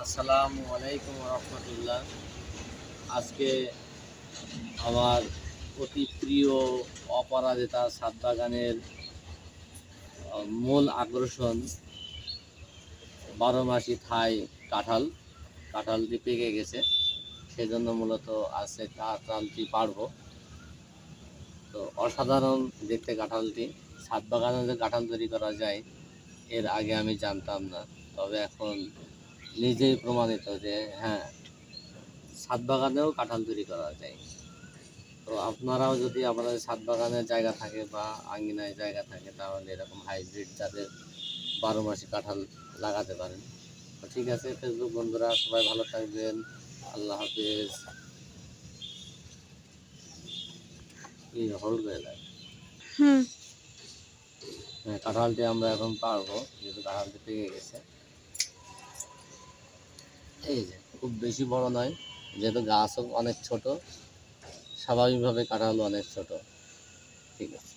আসসালামু আলাইকুম রহমতুল্লাহ। আজকে আমার অতি প্রিয় অপরাজিতা ছাদ বাগানের মূল আকর্ষণ 12 মাসি থাই কাঁঠালটি পেকে গেছে, সেজন্য মূলত আজকে কাঁঠালটি পাড়বো। তো অসাধারণ দেখতে কাঁঠালটি। ছাদ বাগানে যে কাঁঠাল তৈরি করা যায় এর আগে আমি জানতাম না, তবে এখন নিজেই প্রমাণিত যে হ্যাঁ, ছাদ বাগানেও কাঁঠাল তৈরি করা যায়। তো আপনারাও যদি আপনাদের ছাদ বাগানের জায়গা থাকে বা আঙ্গিনায় জায়গা থাকে, তাহলে এরকম হাইব্রিড জাতের 12 মাসি কাঁঠাল লাগাতে পারেন। তো ঠিক আছে ফেসবুক বন্ধুরা, সবাই ভালো থাকবেন। আল্লাহ হাফেজ। হলুদ হয়ে যায়। হ্যাঁ, কাঁঠালটি আমরা এখন পারবো, যেহেতু কাঁঠালটি পেকে গেছে। এই যে খুব বেশি বড় নয়, যেহেতু গাছও অনেক ছোট, স্বাভাবিকভাবে কাঁঠালও অনেক ছোট। ঠিক আছে।